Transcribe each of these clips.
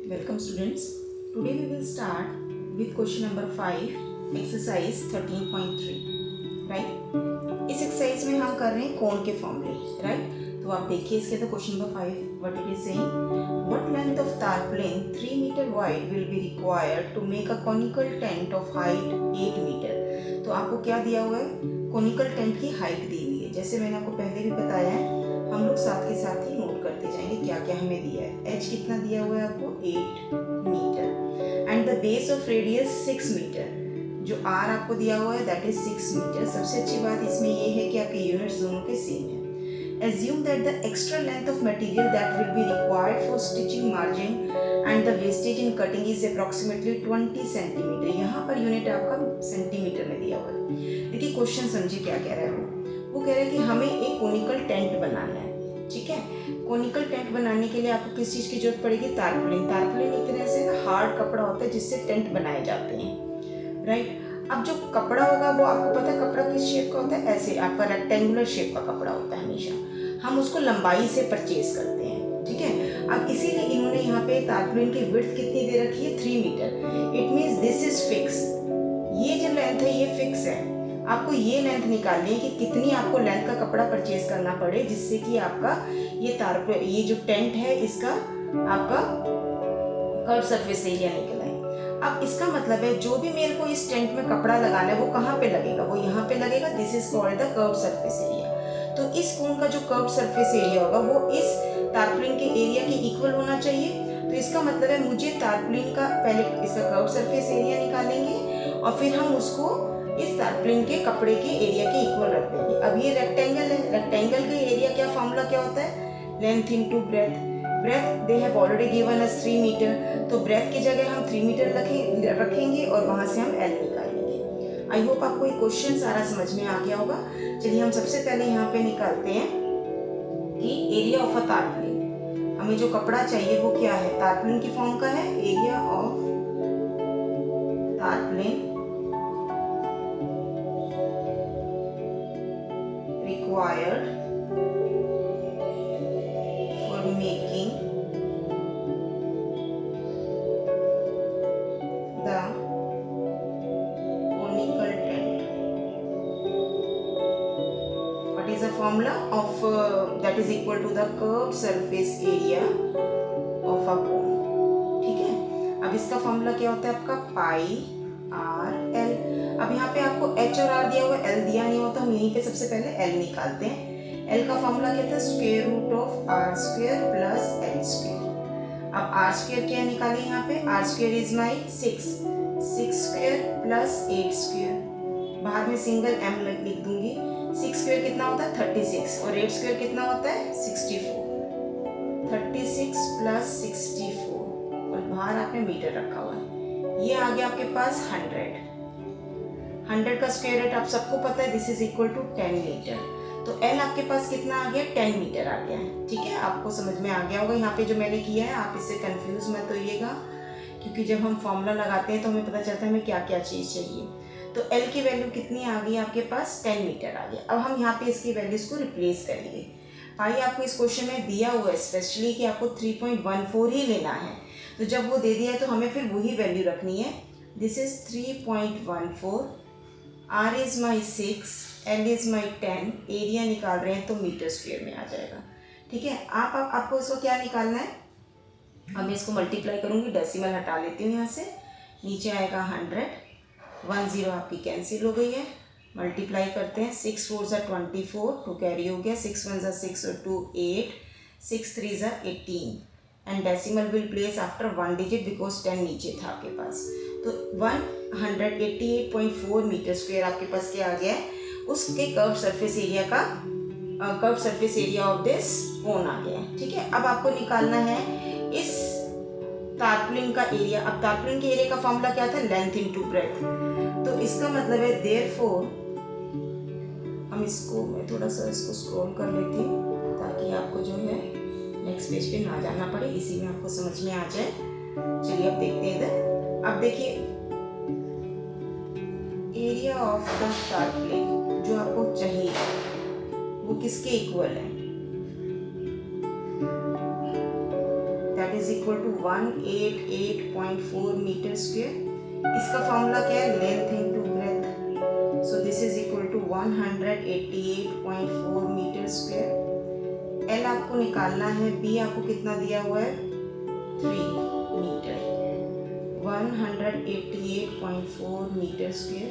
Welcome students. Today we will start with question number 5, exercise 13.3. Right? इस exercise में हम कर रहे हैं कोण के फॉर्मूले. राइट? तो आप देखिए इसके तो question number 5 what it is saying, what length of tarpaulin 3 metre wide will be required to make a conical tent of height 8 metre. तो आपको क्या दिया हुआ है? कॉनिकल टेंट की हाइट दी हुई है. जैसे मैंने आपको पहले भी बताया है, हम लोग साथ के साथ ही नोट करते जाएंगे क्या क्या हमें दिया है. एच कितना दिया हुआ है आपको? 8 metre. And the base of radius 6 metre. जो आर आपको दिया हुआ है दैट इज 6 मीटर. सबसे अच्छी बात इसमें ये है कि आपके यूनिट्स दोनों के सेम है. Assume that the extra length of material that will be required for stitching margin and the wastage in cutting is approximately 20 centimeter. यहाँ पर यूनिट आपका सेंटीमीटर में दिया हुआ है. देखिए क्वेश्चन समझिए क्या कह रहा है. वो कह रहा है कि हमें एक कोनिकल टेंट बनाना है. ठीक है, कोनिकल टेंट बनाने के लिए आपको किस चीज़ की जरूरत पड़ेगी? तारपुलिन. तारपुलिन एक तरह से ना हार्ड कपड़ा होता है जिससे टेंट बनाए जाते हैं. राइट? अब जो कपड़ा होगा वो आपको पता है कपड़ा किस शेप का होता है? ऐसे आपका रेक्टेंगुलर शेप का कपड़ा होता है हमेशा. हम उसको लंबाई से परचेज करते हैं. ठीक है, अब इसीलिए इन्होंने यहाँ पे तारपुलिन की विड्थ कितनी दे रखी है? 3 metre. It means this is fix. ये जो लेंथ है ये फिक्स है. आपको ये लेंथ निकालनी है कि कितनी आपको लेंथ का कपड़ा परचेज करना पड़े जिससे कि आपका ये जो टेंट है इसका आपका कर्व सरफेस एरिया निकल आए. अब इसका मतलब है जो भी मेरे को इस टेंट में कपड़ा लगाना है वो कहाँ पे लगेगा? वो यहाँ पे लगेगा. This is called the curve surface area. तो इस कोन का जो कर्व सरफेस एरिया होगा वो इस तारपुलिन के एरिया के इक्वल होना चाहिए. तो इसका मतलब है मुझे तारपुलिन का पहले इसका कर्व सरफेस एरिया निकालेंगे और फिर हम उसको इस तारपुलिन के कपड़े के एरिया के इक्वल रख देंगे. अब ये रेक्टेंगल है. रेक्टेंगल के एरिया क्या फॉर्मूला क्या होता है? Length into breadth. Breadth they have already given us 3 metre. तो ब्रेथ की जगह हम 3 मीटर रखेंगे और वहां से हम एल निकालेंगे. आई होप आपको ये क्वेश्चन सारा समझ में आ गया होगा. चलिए हम सबसे पहले यहाँ पे निकालते हैं कि एरिया ऑफ अ तारपुलिन. हमें जो कपड़ा चाहिए वो क्या है? तारपुलिन की फॉर्म का है area of tarpaulin required for making the conical tent. What is the formula of that is equal to the curved surface area of a cone. ठीक है, अब इसका फॉर्मूला क्या होता है आपका? पाई आर एल. अब यहाँ पे आपको एच और आर दिया हुआ है, एल दिया नहीं होता. हम यहीं पे सबसे पहले एल निकालते हैं. एल का फॉर्मूला क्या था? Square root of R square plus L square. अब आर स्क्वायर क्या निकाले यहाँ पे? R square is my 6 square plus 8 square. बाहर में सिंगल एम लिख दूंगी. 6 स्क्वायर कितना होता है? 36 और 8 स्क्वायर कितना होता है? 64. 36 प्लस 64 और बाहर आपने मीटर रखा हुआ है. ये आ गया आपके पास 100 का स्क्वायर रूट आप सबको पता है this is equal to 10 metre. तो एल आपके पास कितना आ गया? 10 मीटर आ गया है. ठीक है, आपको समझ में आ गया होगा. यहाँ पे जो मैंने किया है आप इससे कंफ्यूज मत होइएगा क्योंकि जब हम फॉर्मूला लगाते हैं तो हमें पता चलता है हमें क्या क्या चीज़ चाहिए. तो एल की वैल्यू कितनी आ गई आपके पास? 10 मीटर आ गया. अब हम यहाँ पे इसकी वैल्यूज को रिप्लेस करेंगे. भाई आपको इस क्वेश्चन में दिया हुआ है स्पेशली कि आपको 3.14 ही लेना है. तो जब वो दे दिया है तो हमें फिर वही वैल्यू रखनी है. This is 3.14. R is my 6, L is my 10. Area निकाल रहे हैं तो मीटर स्क्वायर में आ जाएगा. ठीक है, आपको इसको क्या निकालना है? अब मैं इसको मल्टीप्लाई करूँगी. डेसिमल हटा लेती हूँ यहाँ से. नीचे आएगा 100. 10 आपकी कैंसिल हो गई है. मल्टीप्लाई करते हैं. 6 4 ज़ा 24. 2 कैरी हो गया. 6 1 ज़ा 6 और 2 8. 6 3 ज़ा 18. And decimal will place after 1 digit because 10 नीचे था आपके पास. तो 188.4 मीटर स्क्वायर आपके पास क्या आ गया है? उसके कर्व सरफेस एरिया का curve surface area of this cone आ गया है. ठीक है, अब आपको निकालना है इस तारपुलिन का एरिया. अब तारपुलिन के एरिया का फॉर्मूला क्या था? Length into breath. तो इसका मतलब है देयरफॉर हम इसको मैं थोड़ा सा इसको स्क्रॉल कर लेती हूँ ताकि आपको जो है नेक्स्ट पेज पे ना जाना पड़े, इसी में आपको समझ में आ जाए. चलिए अब देखते हैं इधर. अब देखिए एरिया ऑफ द तारपुलिन जो आपको चाहिए वो किसके इक्वल है? That is equal to 188.4 metre square. इसका फॉर्मूला क्या है, length into breadth, so this is equal to 188.4 metre square. L आपको निकालना है, बी आपको कितना दिया हुआ है 3 मीटर। 188.4 मीटर स्क्वेयर,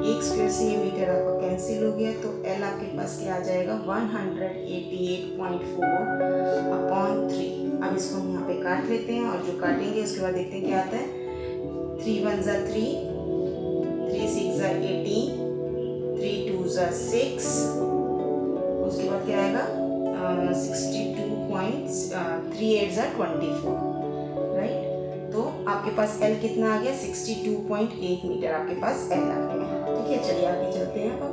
एक स्क्वेयर से ये मीटर आपका कैंसिल हो गया, तो एल आपके पास क्या आ जाएगा 188.4/3। अब इसको हम यहाँ पे काट लेते हैं और जो काटेंगे उसके बाद देखते हैं क्या आता है। 3 1 ज़ा 3, 3 6 ज़ा 18, 3 2 ज़ा 6, उसके बाद क्या आएगा 3 8 ज़ा 24, राइट। तो आपके पास एल कितना आ गया 62.8 मीटर आपके पास एल आ गया। ठीक है, चलिए आगे चलते हैं अब।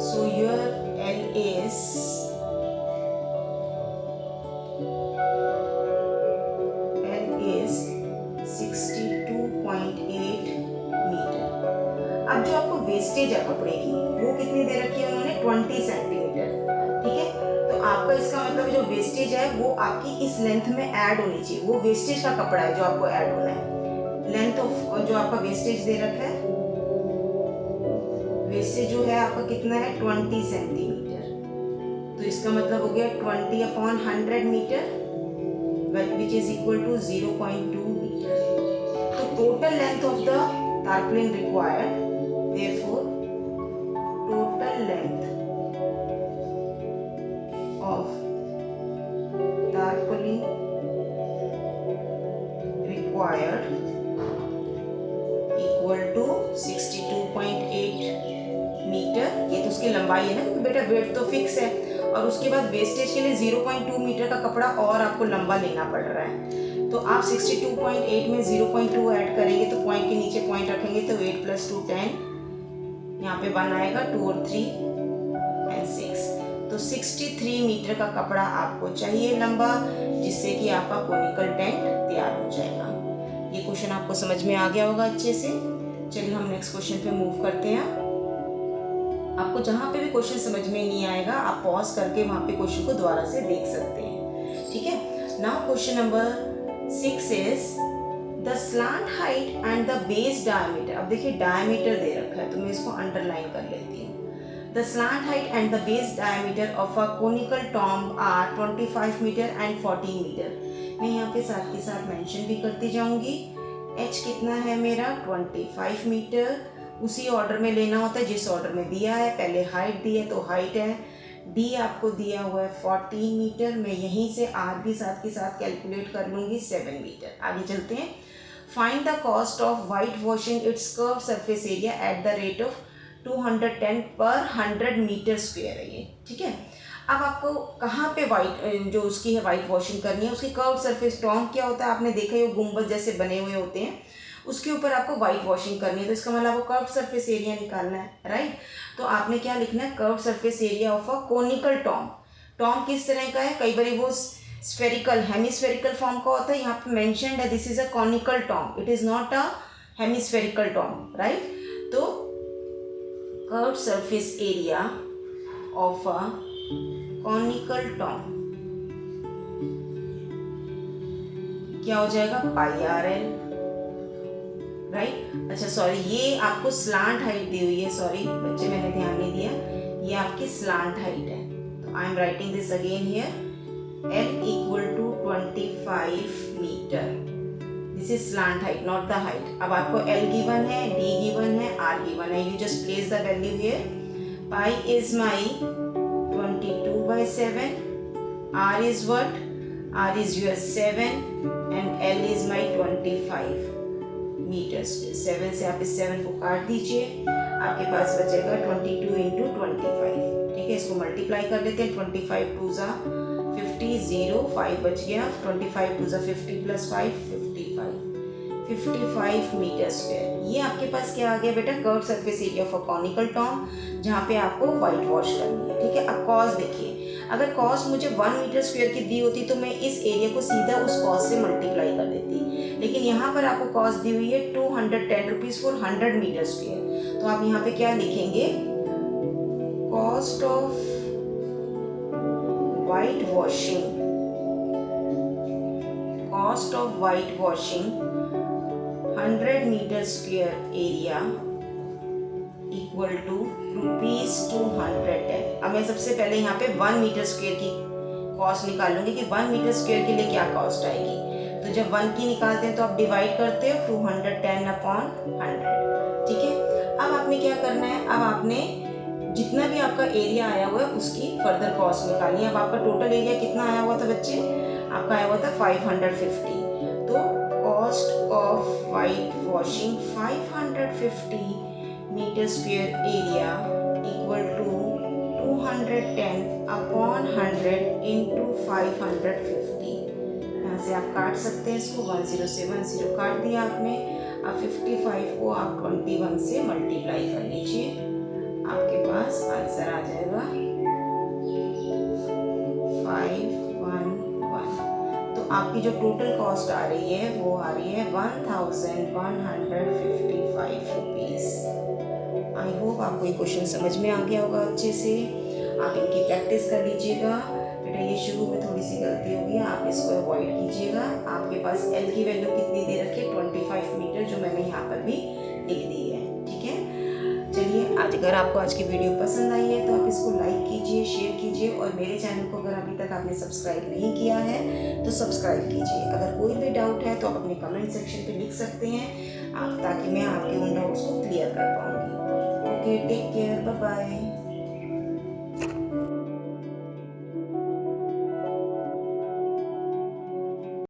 So your L is 62.8 metre. अब जो आपको वेस्टेज है कपड़े की वो कितनी दे रखी है उन्होंने 20 सेंटीमीटर। ठीक है, तो आपका इसका मतलब जो वेस्टेज है वो आपकी इस लेंथ में ऐड होनी चाहिए। वो वेस्टेज का कपड़ा है जो आपको ऐड होना है। लेंथ ऑफ जो आपका वेस्टेज दे रखा है, वेस्टेज जो है आपका कितना है 20 सेंटीमीटर। तो इसका मतलब हो गया 20/100 metre which is equal to 0.2 metre. तो total length of the tarpaulin required, therefore total length of tarpaulin required equal to 62.8 metre. ये तो उसकी लंबाई है ना, क्योंकि बेटा वेट तो फिक्स है, और उसके बाद वेस्टेज के लिए 0.2 मीटर का कपड़ा और आपको लंबा लेना पड़ रहा है। तो आप 62.8 में 0.2 ऐड करेंगे तो पॉइंट के नीचे पॉइंट रखेंगे तो 8 + 2 10, यहाँ पे 1 आएगा, 2 और 3 and 6, तो 63 मीटर का कपड़ा आपको चाहिए लंबा, जिससे कि आपका कोनिकल टेंट तैयार हो जाएगा। ये क्वेश्चन आपको समझ में आ गया होगा अच्छे से। चलिए हम नेक्स्ट क्वेश्चन पे मूव करते हैं। आपको जहाँ पे भी क्वेश्चन समझ में नहीं आएगा आप पॉज करके वहाँ पे क्वेश्चन को दोबारा से देख सकते हैं। ठीक है, now question number 6 is the slant height and the base diameter। अब देखिए डायमीटर दे रखा है तो मैं इसको अंडरलाइन कर लेती हूँ। The slant height and the base diameter of a conical tomb are 25 metre and 14 metre. मैं यहाँ पे साथ के साथ मेंशन भी करती जाऊँगी। H कितना है मेरा 25 मीटर, उसी ऑर्डर में लेना होता है जिस ऑर्डर में दिया है। पहले हाइट दी है तो हाइट है, डी आपको दिया हुआ है 14 मीटर। मैं यहीं से आर भी साथ के साथ कैलकुलेट कर लूँगी 7 मीटर। आगे चलते हैं। Find the cost of white washing its curve surface area at the rate of 210/100 metre square है ये। ठीक है, अब आपको कहाँ पे वाइट जो उसकी है वाइट वॉशिंग करनी है, उसकी कर्व सरफेस टॉम क्या होता है आपने देखा है, वो गुंबद जैसे बने हुए होते हैं, उसके ऊपर आपको वाइट वॉशिंग करनी है। तो इसका मतलब आपको कर्व सरफेस एरिया निकालना है, राइट। तो आपने क्या लिखना है, curve surface area of a conical Tom. Tom किस तरह का है, कई बार वो स्फेरिकल हेमिस्फेरिकल फॉर्म का होता है, यहाँ पे मेंशन्ड है this is a conical tomb, it is not a hemispherical tomb, right. तो curve surface area of a conical tomb क्या हो जाएगा πRL, राइट। अच्छा सॉरी, ये आपको स्लांट हाइट दी हुई है, सॉरी बच्चे मैंने ध्यान नहीं दिया, ये आपकी स्लांट हाइट है। तो I am writing this again here, L equal to 25 metre, this is slant height not the height. अब आपको L गिवन है, D गिवन है, R गिवन है, you just place the value here. Pi is my 22/7, R is what? R is your 7 and L is my 25 metres. 7 से आप इस 7 को काट दीजिए, आपके पास बचेगा 22 × 25। ठीक है, इसको मल्टीप्लाई कर लेते हैं। 25 2 ज़ा 50, 0 5 बच गया, 25 2 ज़ा 50 + 5 55 मीटर स्क्वायर। ये आपके पास क्या आ गया बेटा, curve surface area of a conical Tom, जहाँ पे आपको व्हाइट वॉश करनी है। ठीक है, अब कॉस देखिए, अगर कॉस मुझे 1 मीटर स्क्वायर की दी होती तो मैं इस एरिया को सीधा उस कॉस से मल्टीप्लाई कर देती, लेकिन यहाँ पर आपको कॉस दी हुई है 210 रुपीज़ फॉर 100 मीटर स्क्वायर। तो आप यहाँ पे क्या लिखेंगे, cost of white washing 100 metre square area equal to ₹210। अब मैं सबसे पहले यहाँ पे 1 मीटर स्क्वेयर की कॉस्ट निकालूंगी कि 1 मीटर स्क्वेयर के लिए क्या कॉस्ट आएगी। तो जब 1 की निकालते हैं तो आप डिवाइड करते हो 210/100, ठीक है। अब आपने क्या करना है, अब आपने जितना भी आपका एरिया आया हुआ है उसकी फर्दर कॉस्ट निकालनी है। अब आपका टोटल एरिया कितना आया हुआ था बच्चे, आपका आया हुआ था 550। तो cost of white washing 550 metre square area equal to 210/100 into 550। यहाँ से आप काट सकते हैं इसको, 10 से 10 काट दिया आपने। अब 55 को आप 21 से मल्टीप्लाई कर लीजिए, आपके पास आंसर आ जाएगा 511। तो आपकी जो टोटल कॉस्ट आ रही है वो आ रही है 1155 रुपीज़। आई होप आपको ये क्वेश्चन समझ में आ गया होगा अच्छे से। आप इनकी प्रैक्टिस कर लीजिएगा। बेटा ये शुरू में थोड़ी सी गलती होगी, आप इसको अवॉइड कीजिएगा। आपके पास एल की वैल्यू कितनी दे रखी है, 25 मीटर, जो मैंने यहाँ पर भी लिख दी है, ठीक है। चलिए, आज अगर आपको आज की वीडियो पसंद आई है तो आप इसको लाइक कीजिए, शेयर कीजिए, और मेरे चैनल को अगर अभी तक आपने सब्सक्राइब नहीं किया है तो सब्सक्राइब कीजिए। अगर कोई भी डाउट है तो आप अपने कमेंट सेक्शन पे लिख सकते हैं आप, ताकि मैं आपके उन डाउट्स को क्लियर कर पाऊँगी। Okay, take care, bye bye.